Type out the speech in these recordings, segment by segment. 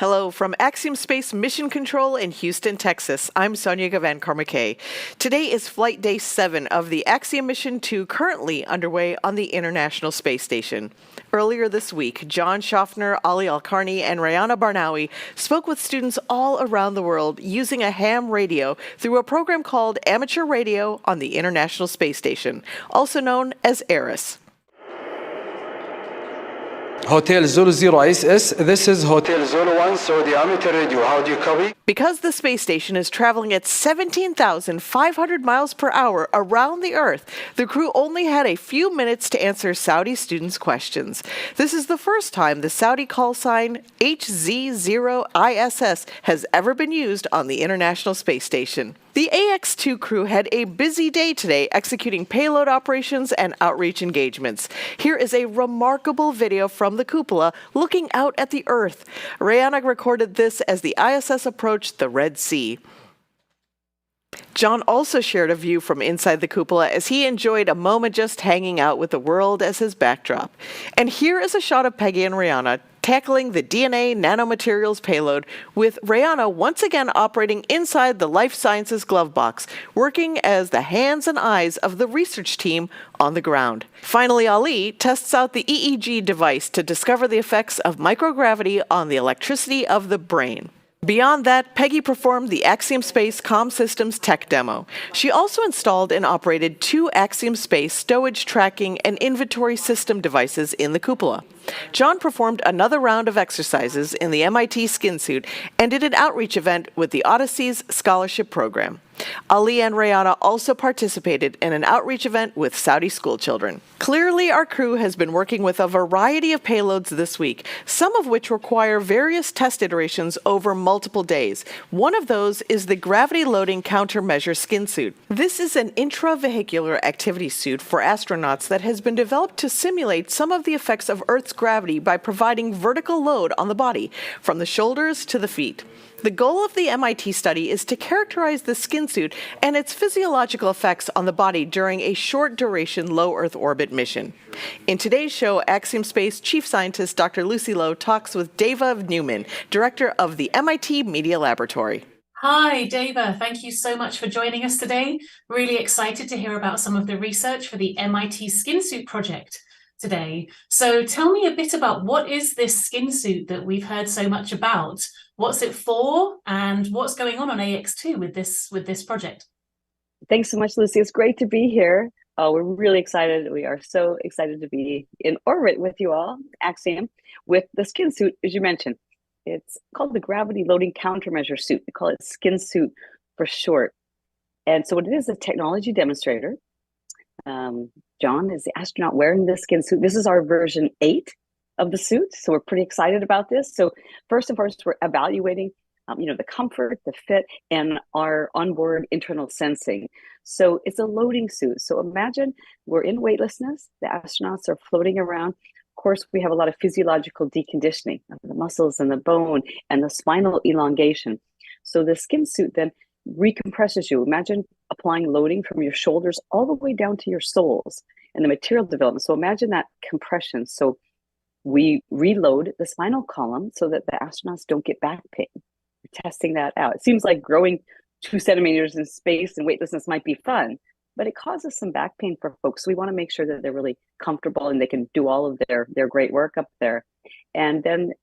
Hello from AxiomSpace Mission Control in Houston, Texas. I'm Sonia Gavan-Carmaquet. Today is Flight Day 7 of the Axiom Mission 2 currently underway on the International Space Station. Earlier this week, John Schaffner, Ali Alkarni, and Rayana Barnawi spoke with students all around the world using a ham radio through a program called Amateur Radio on the International Space Station, also known as ARIS. Hotel Zulu 0 ISS, this is Hotel Zulu 1, so the amateur radio, how do you copy? Because the space station is traveling at 17,500 miles per hour around the Earth, the crew only had a few minutes to answer Saudi students' questions. This is the first time the Saudi call sign HZ0ISS has ever been used on the International Space Station. The Ax-2 crew had a busy day today executing payload operations and outreach engagements. Here is a remarkable video from the cupola looking out at the Earth. Rayana recorded this as the ISS approached the Red Sea. John also shared a view from inside the cupola as he enjoyed a moment just hanging out with the world as his backdrop. And here is a shot of Peggy and Rayana tackling the DNA nanomaterials payload, with Rayana once again operating inside the Life Sciences glove box, working as the hands and eyes of the research team on the ground. Finally, Ali tests out the EEG device to discover the effects of microgravity on the electricity of the brain. Beyond that, Peggy performed the AxiomSpace Comm Systems tech demo. She also installed and operated two AxiomSpace stowage tracking and inventory system devices in the cupola. John performed another round of exercises in the MIT skin suit and did an outreach event with the Odyssey's scholarship program. Ali and Rayana also participated in an outreach event with Saudi school children. Clearly, our crew has been working with a variety of payloads this week, some of which require various test iterations over multiple days. One of those is the Gravity Loading Countermeasure skin suit. This is an intravehicular activity suit for astronauts that has been developed to simulate some of the effects of Earth's gravity by providing vertical load on the body, from the shoulders to the feet. The goal of the MIT study is to characterize the skin suit and its physiological effects on the body during a short-duration low Earth orbit mission. In today's show, AxiomSpace Chief Scientist Dr. Lucy Lowe talks with Deva Newman, Director of the MIT Media Laboratory. Hi, Deva. Thank you so much for joining us today. Really excited to hear about some of the research for the MIT Skin Suit project today. So tell me a bit about what is this skin suit that we've heard so much about? What's it for, and what's going on Ax-2 with this project? Thanks so much, Lucy. It's great to be here. We're really excited. We are so excited to be in orbit with you all, Axiom, with the skin suit, as you mentioned. It's called the Gravity Loading Countermeasure suit. We call it skin suit for short. And so what it is a technology demonstrator. John is the astronaut wearing the skin suit. This is our version 8 of the suit, so we're pretty excited about this. So first and foremost, we're evaluating the comfort, the fit, and our onboard internal sensing. So it's a loading suit. So imagine we're in weightlessness. The astronauts are floating around. Of course, we have a lot of physiological deconditioning of the muscles and the bone and the spinal elongation. So the skin suit then recompresses you. Imagine applying loading from your shoulders all the way down to your soles and the material development. So imagine that compression. So we reload the spinal column so that the astronauts don't get back pain. We're testing that out. It seems like growing 2 centimeters in space and weightlessness might be fun, but it causes some back pain for folks. So we want to make sure that they're really comfortable and they can do all of their great work up there. And then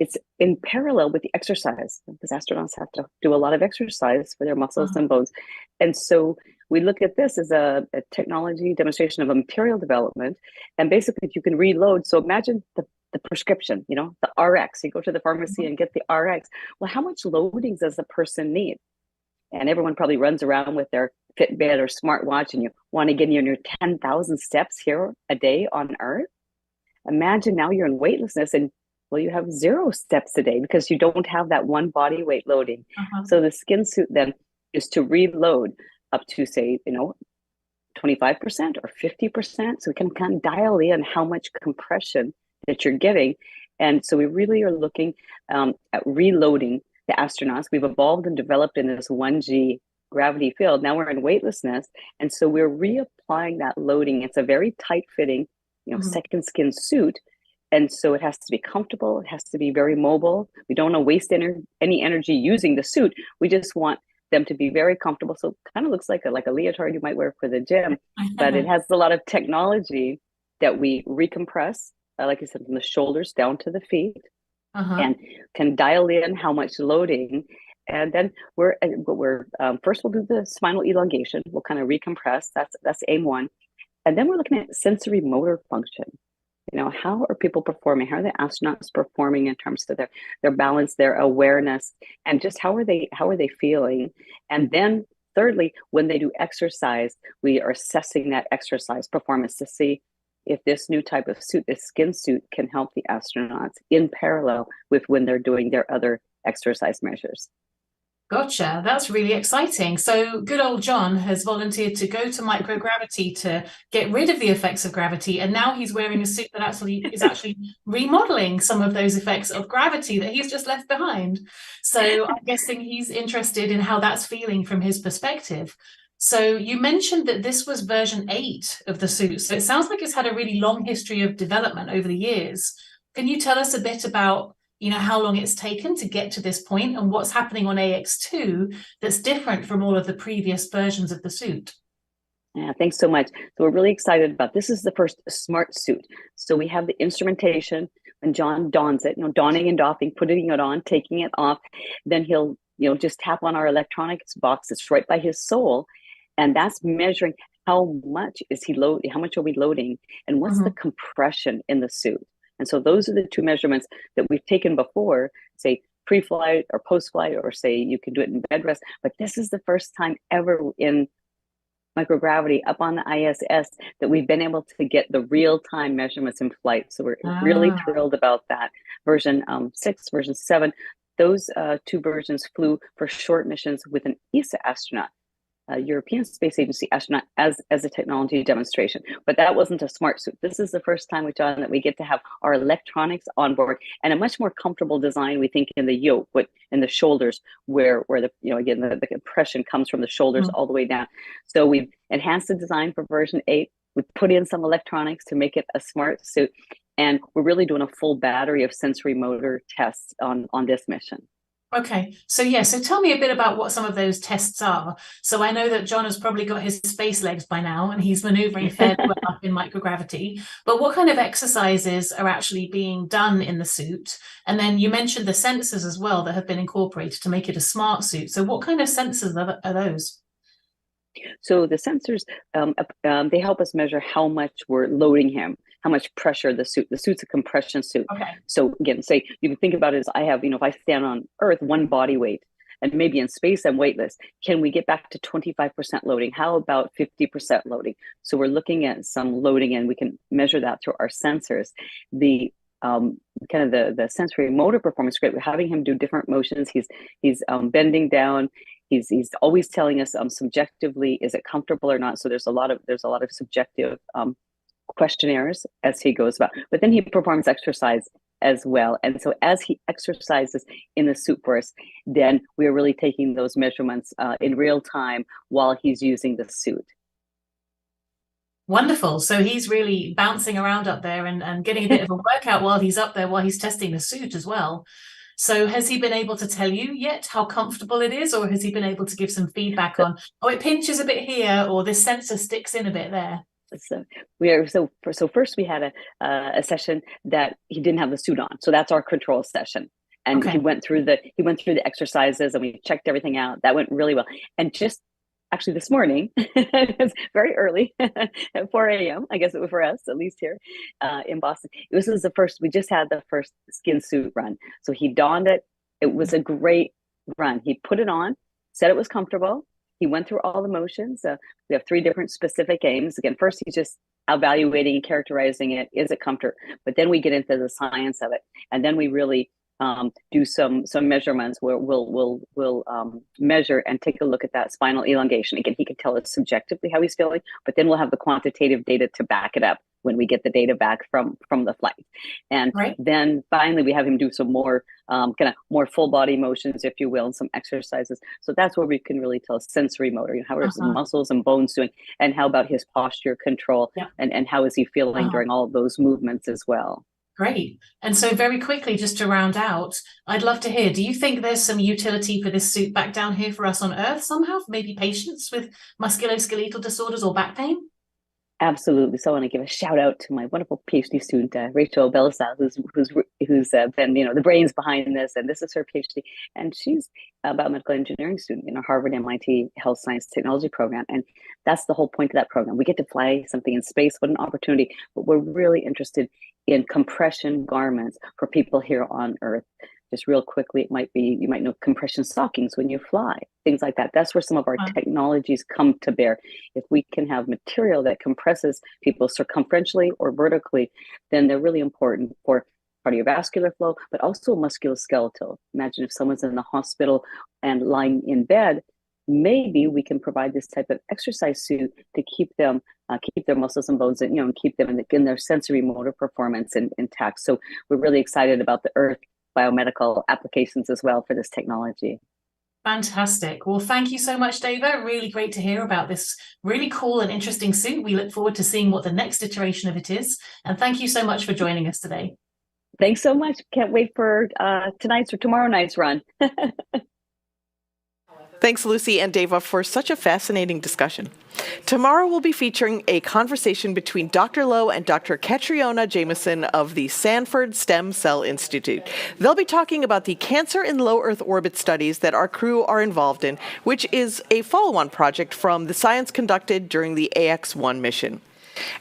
it's in parallel with the exercise, because astronauts have to do a lot of exercise for their muscles and bones. And so we look at this as a technology demonstration of a material development. And basically, you can reload. So imagine the prescription, the RX. You go to the pharmacy and get the RX. Well, how much loading does a person need? And everyone probably runs around with their Fitbit or smartwatch, and you want to get in your 10,000 steps here a day on Earth. Imagine now you're in weightlessness and well, you have 0 steps a day because you don't have that one body weight loading. So the skin suit then is to reload up to, say, 25% or 50%. So we can kind of dial in how much compression that you're getting. And so we really are looking at reloading the astronauts. We've evolved and developed in this 1G gravity field. Now we're in weightlessness. And so we're reapplying that loading. It's a very tight fitting, second skin suit. And so it has to be comfortable. It has to be very mobile. We don't want to waste any energy using the suit. We just want them to be very comfortable. So it kind of looks like a leotard you might wear for the gym, but it has a lot of technology that we recompress, like I said, from the shoulders down to the feet, and can dial in how much loading. And then first we'll do the spinal elongation. We'll kind of recompress. That's aim one. And then we're looking at sensory motor function. How are people performing? How are the astronauts performing in terms of their balance, their awareness, and just how are they feeling? And then thirdly, when they do exercise, we are assessing that exercise performance to see if this new type of suit, this skin suit, can help the astronauts in parallel with when they're doing their other exercise measures. Gotcha. That's really exciting. So good old John has volunteered to go to microgravity to get rid of the effects of gravity. And now he's wearing a suit that is actually remodeling some of those effects of gravity that he's just left behind. So I'm guessing he's interested in how that's feeling from his perspective. So you mentioned that this was version 8 of the suit. So it sounds like it's had a really long history of development over the years. Can you tell us a bit about how long it's taken to get to this point and what's happening on Ax-2 that's different from all of the previous versions of the suit? Yeah, thanks so much. So we're really excited about this. Is the first smart suit. So we have the instrumentation when John dons it, donning and doffing, putting it on, taking it off. Then he'll, just tap on our electronics box. It's right by his sole. And that's measuring how much is he loading, how much are we loading, and what's the compression in the suit. And so those are the two measurements that we've taken before, say pre-flight or post-flight, or say you can do it in bed rest. But this is the first time ever in microgravity up on the ISS that we've been able to get the real-time measurements in flight. So we're really thrilled about that. Version 6, version 7, those two versions flew for short missions with an ESA astronaut, European Space Agency astronaut, as a technology demonstration. But that wasn't a smart suit. This is the first time with John that we get to have our electronics on board, and a much more comfortable design, we think, in the yoke, in the shoulders, where the again the compression comes from the shoulders all the way down. So we've enhanced the design for version 8. We put in some electronics to make it a smart suit, and we're really doing a full battery of sensory motor tests on this mission. Okay, so tell me a bit about what some of those tests are. So I know that John has probably got his space legs by now and he's maneuvering fairly well up in microgravity, but what kind of exercises are actually being done in the suit? And then you mentioned the sensors as well that have been incorporated to make it a smart suit. So what kind of sensors are those? So the sensors, they help us measure how much we're loading him, how much pressure the suit's a compression suit. Okay. So again, say you can think about it as I have, if I stand on Earth, one body weight, and maybe in space I'm weightless. Can we get back to 25% loading? How about 50% loading? So we're looking at some loading, and we can measure that through our sensors. The kind of the sensory motor performance, great. We're having him do different motions. He's bending down. He's always telling us subjectively, is it comfortable or not? So there's a lot of subjective questionnaires as he goes about. But then he performs exercise as well. And so as he exercises in the suit for us, then we are really taking those measurements in real time while he's using the suit. Wonderful. So he's really bouncing around up there and getting a bit of a workout while he's up there, while he's testing the suit as well. So has he been able to tell you yet how comfortable it is, or has he been able to give some feedback on, oh, it pinches a bit here, or this sensor sticks in a bit there? So first we had a session that he didn't have the suit on. So that's our control session. And he went through the exercises, and we checked everything out. That went really well. And just actually this morning, it's very early at 4 a.m. I guess it was for us, at least here in Boston. We just had the first skin suit run. So he donned it. It was a great run. He put it on, said it was comfortable. He went through all the motions. We have 3 different specific aims. Again, first he's just evaluating and characterizing it. Is it comfort? But then we get into the science of it, and then we really do some measurements where we'll measure and take a look at that spinal elongation. Again, he can tell us subjectively how he's feeling, but then we'll have the quantitative data to back it up when we get the data back from the flight. And then finally we have him do some more kind of more full body motions, if you will, and some exercises. So that's where we can really tell sensory motor, how are his muscles and bones doing, and how about his posture control, and how is he feeling during all of those movements as well. Great. And so very quickly, just to round out, I'd love to hear, do you think there's some utility for this suit back down here for us on Earth somehow, maybe patients with musculoskeletal disorders or back pain? Absolutely. So I want to give a shout out to my wonderful PhD student, Rachel Belisal, who's been, the brains behind this, and this is her PhD, and she's a biomedical engineering student in a Harvard MIT Health Science Technology program, and that's the whole point of that program. We get to fly something in space. What an opportunity! But we're really interested in compression garments for people here on Earth. Just real quickly, it might be, you might know compression stockings when you fly, things like that. That's where some of our technologies come to bear. If we can have material that compresses people circumferentially or vertically, then they're really important for cardiovascular flow, but also musculoskeletal. Imagine if someone's in the hospital and lying in bed, maybe we can provide this type of exercise suit to keep them, keep their muscles and bones, and keep them in their sensory motor performance intact. So we're really excited about the Earth biomedical applications as well for this technology. Fantastic. Well, thank you so much, Dava. Really great to hear about this really cool and interesting suit. We look forward to seeing what the next iteration of it is. And thank you so much for joining us today. Thanks so much. Can't wait for tonight's or tomorrow night's run. Thanks, Lucy and Dava, for such a fascinating discussion. Tomorrow we'll be featuring a conversation between Dr. Lowe and Dr. Catriona Jameson of the Sanford Stem Cell Institute. They'll be talking about the cancer in low Earth orbit studies that our crew are involved in, which is a follow-on project from the science conducted during the Ax-1 mission.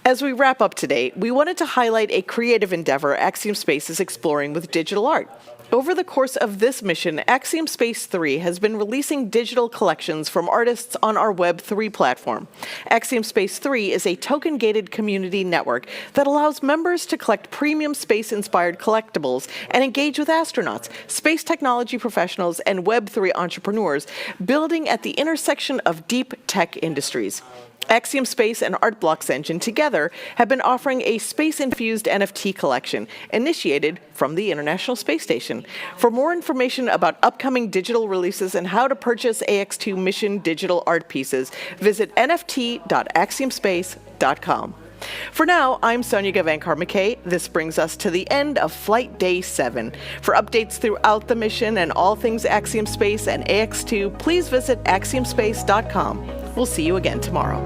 As we wrap up today, we wanted to highlight a creative endeavor AxiomSpace is exploring with digital art. Over the course of this mission, AxiomSpace 3 has been releasing digital collections from artists on our Web3 platform. AxiomSpace 3 is a token-gated community network that allows members to collect premium space-inspired collectibles and engage with astronauts, space technology professionals, and Web3 entrepreneurs, building at the intersection of deep tech industries. AxiomSpace and ArtBlocks Engine together have been offering a space-infused NFT collection initiated from the International Space Station. For more information about upcoming digital releases and how to purchase Ax-2 mission digital art pieces, visit nft.axiomspace.com. For now, I'm Sonia Gavankar-McKay. This brings us to the end of Flight Day 7. For updates throughout the mission and all things AxiomSpace and Ax-2, please visit axiomspace.com. We'll see you again tomorrow.